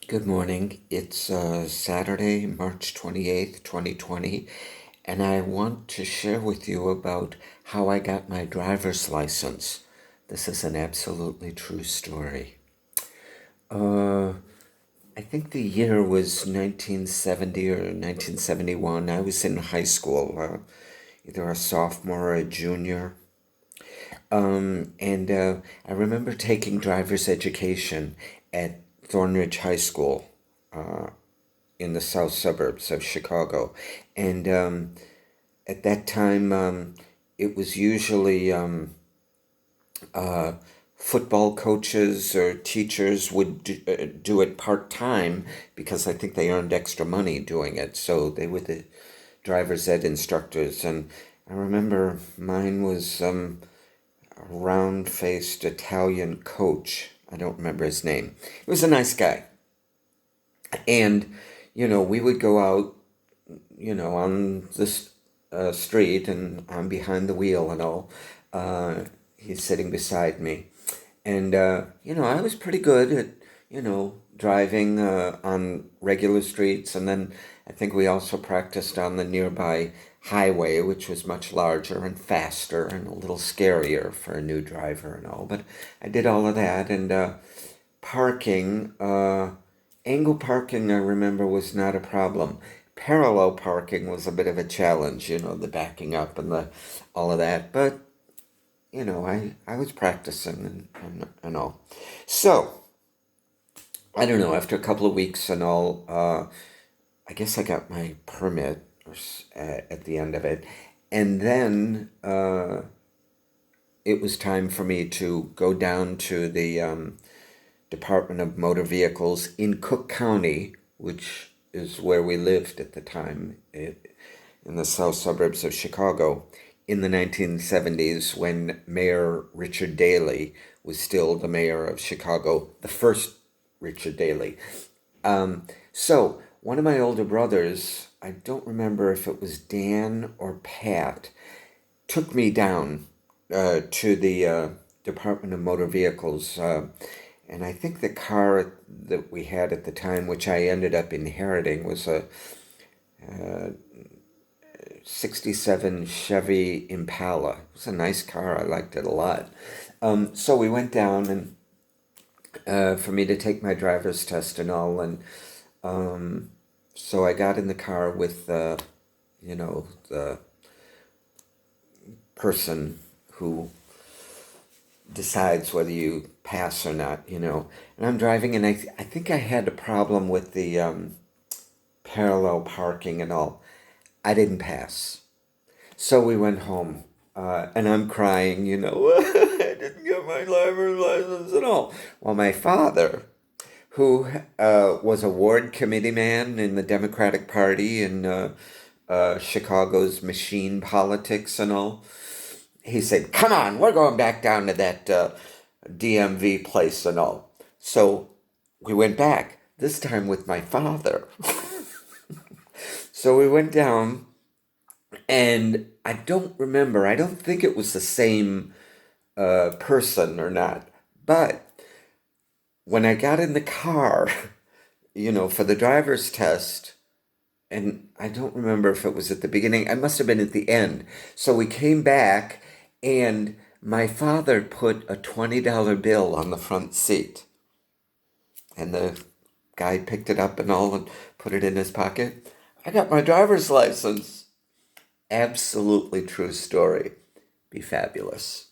Good morning. It's Saturday, March 28th, 2020, and I want to share with you about how I got my driver's license. This is an absolutely true story. Uh, I think the year was 1970 or 1971. I was in high school, either a sophomore or a junior. And I remember taking driver's education at Thornridge High School in the south suburbs of Chicago. And at that time, it was usually football coaches or teachers would do it part time because I think they earned extra money doing it. So they were the driver's ed instructors. And I remember mine was a round faced Italian coach. I don't remember his name. He was a nice guy. And, we would go out, on the street, and I'm behind the wheel and all. He's sitting beside me. And, I was pretty good at, driving on regular streets. And then I think we also practiced on the nearby highway, which was much larger and faster and a little scarier for a new driver and all. But I did all of that. And parking, angle parking, I remember, was not a problem. Parallel parking was a bit of a challenge, the backing up and the all of that. But, I was practicing and all. So, I don't know, after a couple of weeks and all, I guess I got my permit at the end of it. And then it was time for me to go down to the Department of Motor Vehicles in Cook County, which is where we lived at the time, in the south suburbs of Chicago, in the 1970s when Mayor Richard Daley was still the mayor of Chicago, the first Richard Daley. So one of my older brothers, I don't remember if it was Dan or Pat, took me down to the Department of Motor Vehicles. And I think the car that we had at the time, which I ended up inheriting, was a 67 Chevy Impala. It was a nice car. I liked it a lot. So we went down and for me to take my driver's test and all. And so I got in the car with, the person who decides whether you pass or not, And I'm driving, and I think I had a problem with the parallel parking and all. I didn't pass. So we went home, and I'm crying, I didn't get my driver's license and all. Well, my father, who was a ward committee man in the Democratic Party in Chicago's machine politics and all, he said, "Come on, we're going back down to that DMV place and all." So we went back, this time with my father. So we went down, and I don't remember, I don't think it was the same person or not, but when I got in the car, for the driver's test, and I don't remember if it was at the beginning, I must have been at the end. So we came back, and my father put a $20 bill on the front seat. And the guy picked it up and all and put it in his pocket. I got my driver's license. Absolutely true story. Be fabulous.